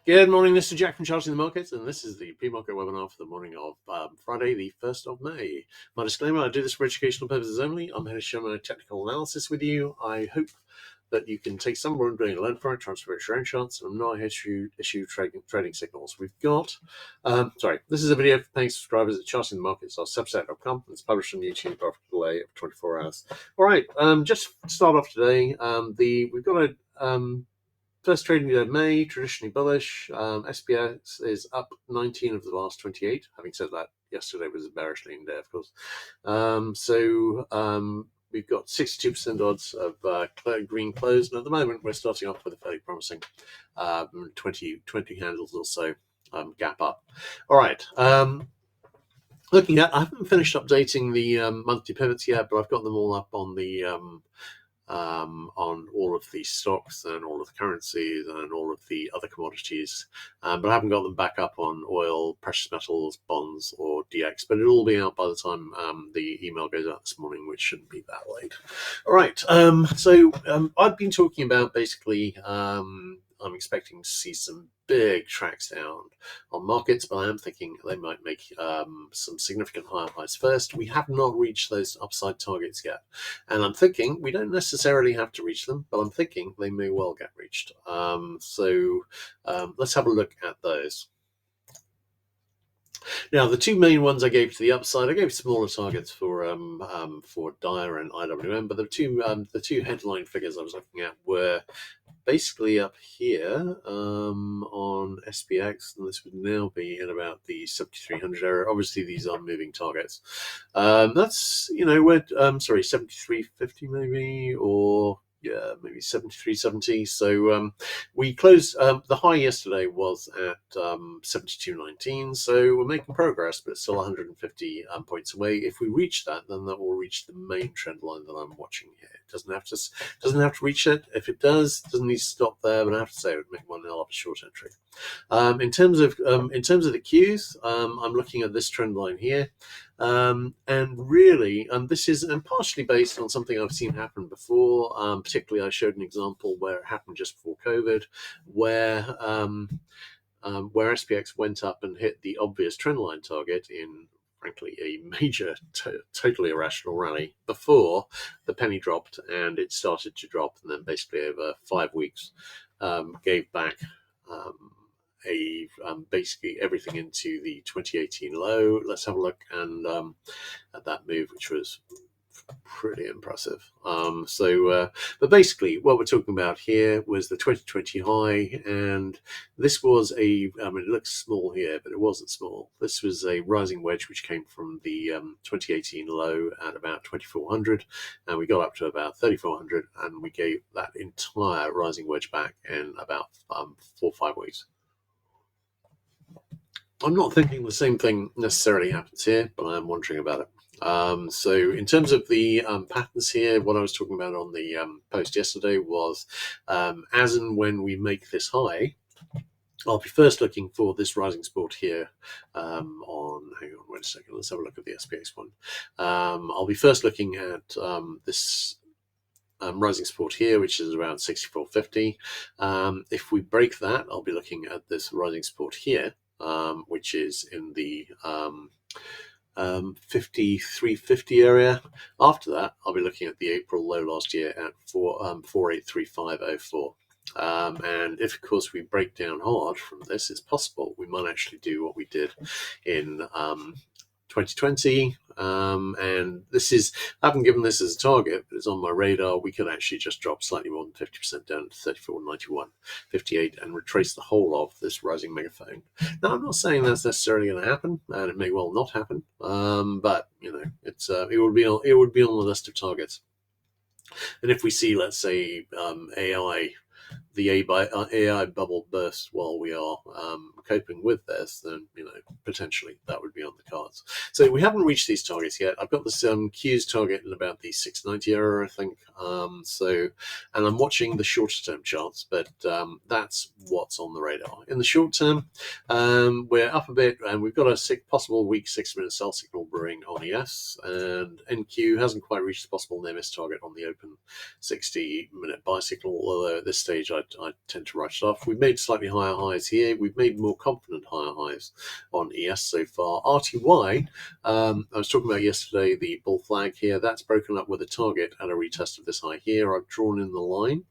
Good morning, this is Jack from Charting the Markets, and this is the pre-market webinar for the morning of Friday, the 1st of May. My disclaimer, I do this for educational purposes only. I'm here to share my technical analysis with you. I hope that you can take some what I'm doing and learn from it, transfer it to your own charts, and I'm not here to issue trading signals. We've got, this is a video for paying subscribers at chartingthemarkets.substack.com. It's published on YouTube after a delay of 24 hours. All right, just to start off today, we've got a first trading day of May, traditionally bullish. SPX is up 19 of the last 28. Having said that, yesterday was a bearish lean day, of course. We've got 62% odds of green close, and at the moment we're starting off with a fairly promising 20 handles or so gap up. All right. Looking at, I haven't finished updating the monthly pivots yet, but I've got them all up on the on all of the stocks and all of the currencies and all of the other commodities, but I haven't got them back up on oil, precious metals, bonds, or DX, but it'll all be out by the time the email goes out this morning, which shouldn't be that late. All right, I've been talking about basically I'm expecting to see some big tracks down on markets, but I am thinking they might make some significant higher highs first. We have not reached those upside targets yet, and I'm thinking we don't necessarily have to reach them, but I'm thinking they may well get reached. Let's have a look at those. Now, the two main ones I gave to the upside, I gave smaller targets for Dyer and IWM, but the two headline figures I was looking at were basically up here on SPX, and this would now be in about the 7300 area. Obviously, these are moving targets. That's, we're 7350 maybe, or yeah, maybe 73.70. So we closed, the high yesterday was at 72.19, so we're making progress, but it's still 150 points away. If we reach that, then that will reach the main trend line that I'm watching here. It doesn't have to reach it. If it does, it doesn't need to stop there, but I have to say it would make one hell of a short entry. In terms of the Qs, I'm looking at this trend line here. And really, this is partially based on something I've seen happen before. Particularly, I showed an example where it happened just before COVID, where SPX went up and hit the obvious trendline target in, frankly, a major, totally irrational rally before the penny dropped, and it started to drop, and then basically over 5 weeks gave back basically everything into the 2018 low. Let's have a look at that move, which was pretty impressive. But basically what we're talking about here was the 2020 high, and this was it looks small here, but it wasn't small. This was a rising wedge which came from the 2018 low at about 2400, and we got up to about 3400, and we gave that entire rising wedge back in about 4 or 5 weeks. I'm not thinking the same thing necessarily happens here, but I am wondering about it. So in terms of the patterns here, what I was talking about on the post yesterday was as and when we make this high, I'll be first looking for this rising support here hang on, wait a second, let's have a look at the SPX one. I'll be first looking at this rising support here, which is around 64.50. If we break that, I'll be looking at this rising support here, which is in the 53.50 area. After that, I'll be looking at the April low last year at 4835.04. And if, of course, we break down hard from this, it's possible we might actually do what we did in 2020, and this is, I haven't given this as a target, but it's on my radar. We could actually just drop slightly more than 50% down to 34.91.58 and retrace the whole of this rising megaphone. Now, I'm not saying that's necessarily going to happen, and it may well not happen, but it's it would be on the list of targets. And if we see, let's say, the AI bubble burst while we are coping with this, then potentially that would be on the cards. So we haven't reached these targets yet. I've got this Q's target in about the 690 area, I think. And I'm watching the shorter term charts, but that's what's on the radar. In the short term, we're up a bit, and we've got a possible weak 6-minute sell signal brewing on ES, and NQ hasn't quite reached the possible near miss target on the open 60-minute buy signal, although at this stage I I tend to write it off. We've made slightly higher highs here. We've made more confident higher highs on ES so far. RTY, I was talking about yesterday, the bull flag here, that's broken up with a target and a retest of this high here. I've drawn in the line,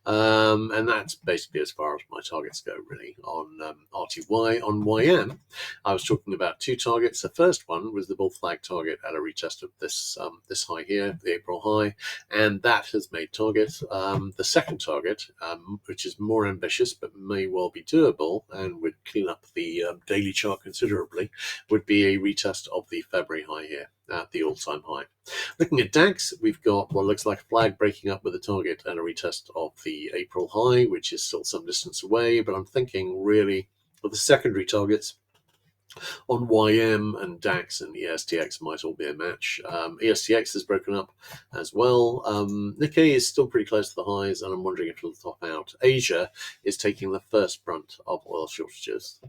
and that's basically as far as my targets go, really, on RTY. On YM, I was talking about two targets. The first one was the bull flag target at a retest of this this high here, the April high, and that has made target. The second target, which is more ambitious but may well be doable and would clean up the daily chart considerably, would be a retest of the February high here at the all-time high. Looking at DAX, we've got what looks like a flag breaking up with a target and a retest of the April high, which is still some distance away, but I'm thinking really of the secondary targets on YM and DAX and ESTX might all be a match. ESTX has broken up as well. Nikkei is still pretty close to the highs, and I'm wondering if it'll top out. Asia is taking the first brunt of oil shortages.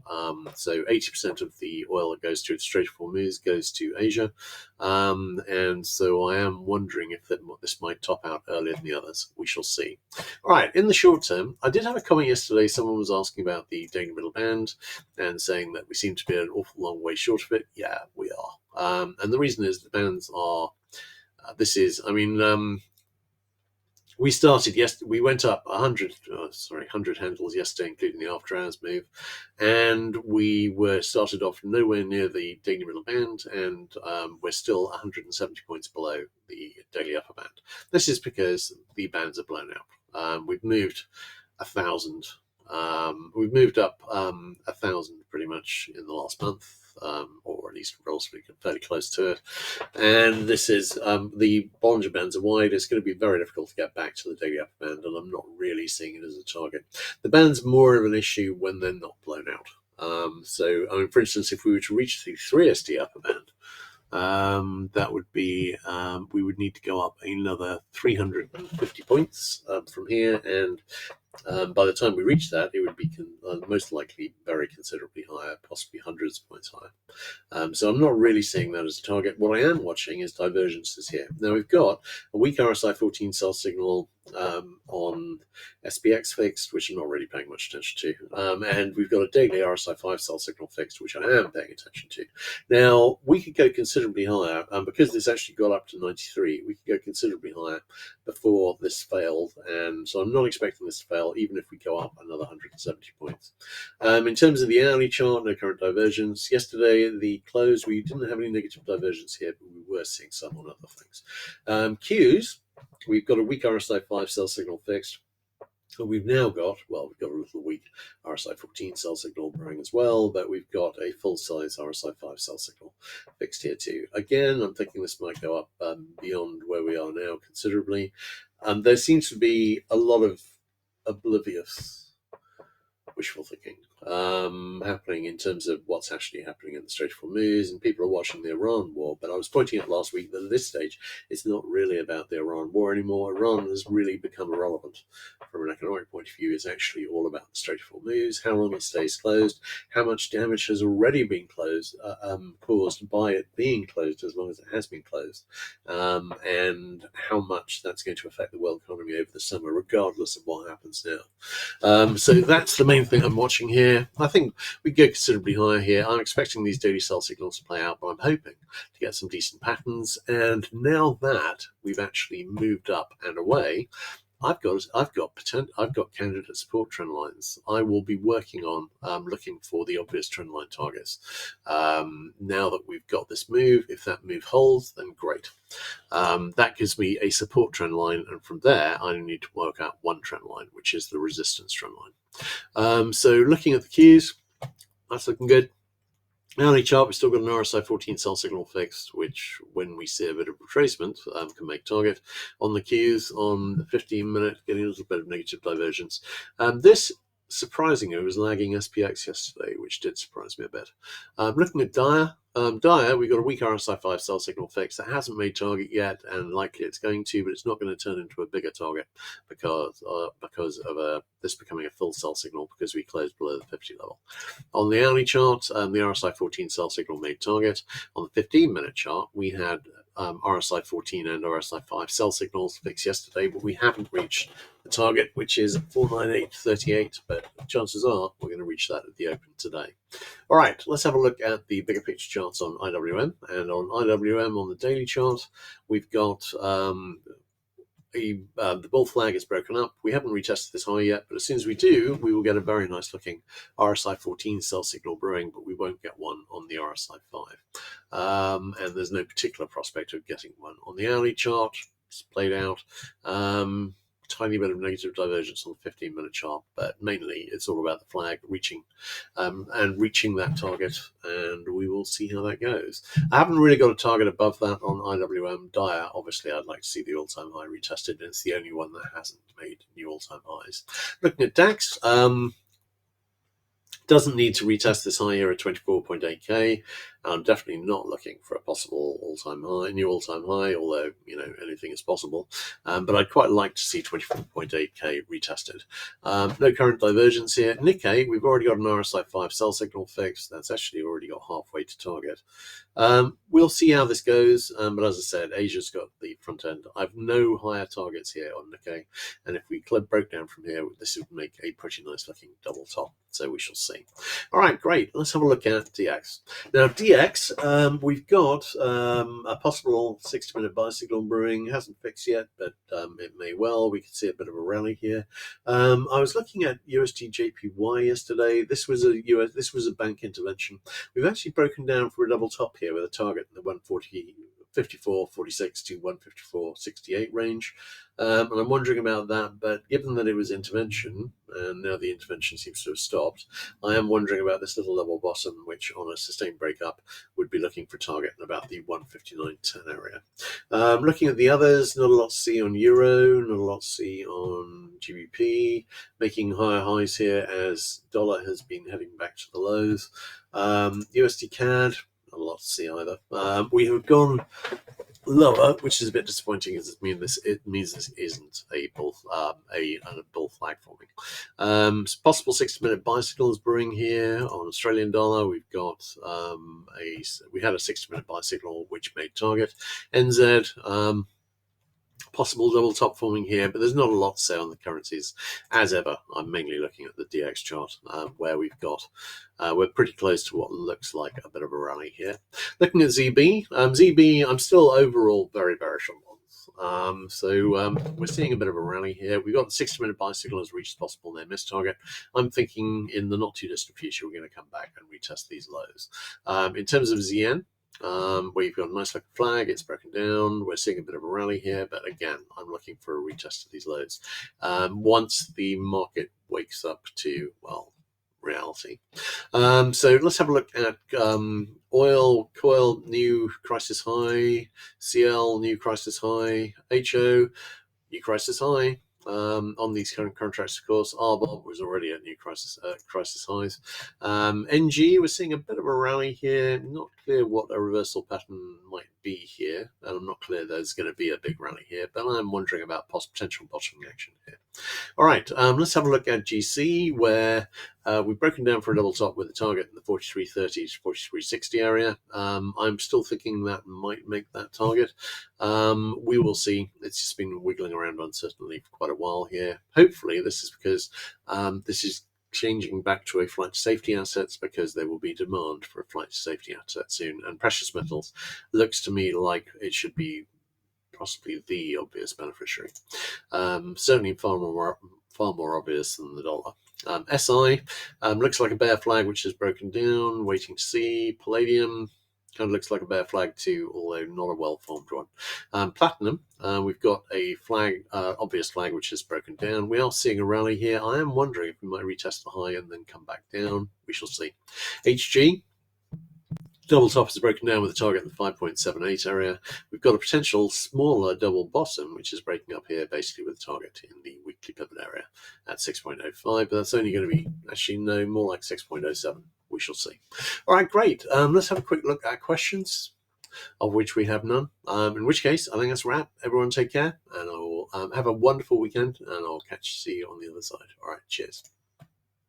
So 80% of the oil that goes through the Strait of Hormuz goes to Asia. And so I am wondering if this might top out earlier than the others. We shall see. All right, in the short term, I did have a comment yesterday. Someone was asking about the daily middle band and saying that we seem to be an awful long way short of it. Yeah, we are. And the reason is the bands are, we started yesterday. We went up 100 handles yesterday, including the after hours move, and we started off nowhere near the daily middle band, and we're still 170 points below the daily upper band. This is because the bands are blown out. We've moved 1,000. We've moved up 1,000 pretty much in the last month, or at least relatively fairly close to it. And this is the Bollinger Bands are wide. It's going to be very difficult to get back to the daily upper band, and I'm not really seeing it as a target. The band's more of an issue when they're not blown out. So, for instance, if we were to reach the 3SD upper band, that would be, we would need to go up another 350 points from here, and by the time we reach that, it would be most likely very considerably higher, possibly hundreds of points higher. So I'm not really seeing that as a target. What I am watching is divergences here. Now we've got a weak RSI 14 sell signal on SPX fixed, which I'm not really paying much attention to, and we've got a daily RSI 5 sell signal fixed, which I am paying attention to. Now we could go considerably higher, because this actually got up to 93. We could go considerably higher before this failed, and so I'm not expecting this to fail, even if we go up another 170 points. In terms of the hourly chart, no current divergence. Yesterday, the close, we didn't have any negative divergence here, but we were seeing some on other things. Qs, we've got a weak RSI 5 sell signal fixed. And we've now got, we've got a little weak RSI 14 cell signal brewing as well, but we've got a full-size RSI 5 cell signal fixed here too. Again, I'm thinking this might go up beyond where we are now considerably. There seems to be a lot of oblivious wishful thinking happening in terms of what's actually happening in the Strait of Hormuz, and people are watching the Iran war. But I was pointing out last week that at this stage, it's not really about the Iran war anymore. Iran has really become irrelevant from an economic point of view. It's actually all about the Strait of Hormuz, how long it stays closed, how much damage has already been caused by it being closed as long as it has been closed, and how much that's going to affect the world economy over the summer, regardless of what happens now. So that's the main thing I'm watching here. I think we go considerably higher here. I'm expecting these daily sell signals to play out, but I'm hoping to get some decent patterns. And now that we've actually moved up and away, I've got candidate support trend lines. I will be working on looking for the obvious trend line targets. Now that we've got this move, if that move holds, then great. That gives me a support trend line, and from there I need to work out one trend line, which is the resistance trend line. So looking at the Qs, that's looking good. Hourly chart, we've still got an RSI 14 sell signal fixed, which when we see a bit of retracement can make target. On the Qs, on the 15-minute, getting a little bit of negative divergence. This, surprisingly, was lagging SPX yesterday, which did surprise me a bit. Looking at Dia, we've got a weak RSI 5 sell signal fix that hasn't made target yet, and likely it's going to, but it's not going to turn into a bigger target because of this becoming a full sell signal because we closed below the 50 level. On the hourly chart, the RSI 14 sell signal made target. On the 15-minute chart, we had RSI 14 and RSI 5 sell signals fixed yesterday, but we haven't reached the target, which is 498.38, but chances are we're going to reach that at the open today. All right, let's have a look at the bigger picture charts on IWM. And on IWM, on the daily chart, we've got the bull flag is broken up. We haven't retested this high yet, but as soon as we do, we will get a very nice looking RSI 14 sell signal brewing, but we won't get one on the RSI 5. And there's no particular prospect of getting one on the hourly chart. It's played out. Tiny bit of negative divergence on the 15-minute chart, but mainly it's all about the flag reaching that target, and we will see how that goes. I haven't really got a target above that on IWM. Dire, obviously, I'd like to see the all-time high retested, and it's the only one that hasn't made new all-time highs. Looking at DAX, doesn't need to retest this high here at 24.8k. I'm definitely not looking for a possible new all-time high, although, anything is possible. But I'd quite like to see 24.8k retested. No current divergence here. Nikkei, we've already got an RSI 5 sell signal fixed. That's actually already got halfway to target. We'll see how this goes. But as I said, Asia's got the front end. I've no higher targets here on Nikkei. And if we broke down from here, this would make a pretty nice looking double top. So we shall see. All right, great. Let's have a look at DX. Now, DX, we've got a possible 60-minute buy signal brewing. Hasn't fixed yet, but it may well. We could see a bit of a rally here. I was looking at USD JPY yesterday. This was a bank intervention. We've actually broken down for a double top here with a target in the 154.46 to 154.68 range. And I'm wondering about that, but given that it was intervention, and now the intervention seems to have stopped, I am wondering about this little level bottom, which on a sustained breakup would be looking for target in about the 159.10 area. Looking at the others, not a lot to see on Euro, not a lot to see on GBP, making higher highs here as dollar has been heading back to the lows. USD CAD, not a lot to see either. We have gone lower, which is a bit disappointing, as it means this isn't a bull flag forming. Possible 60-minute buy signals brewing here on Australian dollar. We've got we had a 60-minute buy signal which made target. NZ. Possible double top forming here, but there's not a lot to say on the currencies. As ever, I'm mainly looking at the DX chart, where we're pretty close to what looks like a bit of a rally here. Looking at ZB, I'm still overall very bearish on bonds. So we're seeing a bit of a rally here. We've got the 60-minute buy signal has reached possible near miss target. I'm thinking in the not too distant future, we're going to come back and retest these lows. In terms of ZN, where you've got a nice looking flag, it's broken down. We're seeing a bit of a rally here, but again, I'm looking for a retest of these lows once the market wakes up to, reality. So let's have a look at oil, coil, new crisis high, CL, new crisis high, HO, new crisis high. On these current contracts, of course, RBOB was already at new crisis highs. NG, we're seeing a bit of a rally here. Not clear what a reversal pattern might be here, and I'm not clear there's going to be a big rally here, but I'm wondering about potential bottoming action here. All right, let's have a look at GC, where we've broken down for a double top with a target in the 43.30 to 43.60 area. I'm still thinking that might make that target. We will see. It's just been wiggling around uncertainly for quite a while here. Hopefully, this is because this is changing back to a flight to safety assets, because there will be demand for a flight to safety asset soon. And precious metals looks to me like it should be possibly the obvious beneficiary. Certainly far more obvious than the dollar. SI looks like a bear flag which has broken down, waiting to see. Palladium kind of looks like a bear flag too, although not a well-formed one. Platinum, we've got a flag, obvious flag which has broken down. We are seeing a rally here. I am wondering if we might retest the high and then come back down. We shall see. HG, double top is broken down with a target in the 5.78 area. We've got a potential smaller double bottom, which is breaking up here basically with a target in the weekly pivot area at 6.05, but that's only going to be, actually no, more like 6.07. We shall see. All right, great. Let's have a quick look at questions, of which we have none. In which case, I think that's a wrap. Everyone take care, and I will have a wonderful weekend, and I'll see you on the other side. All right, cheers.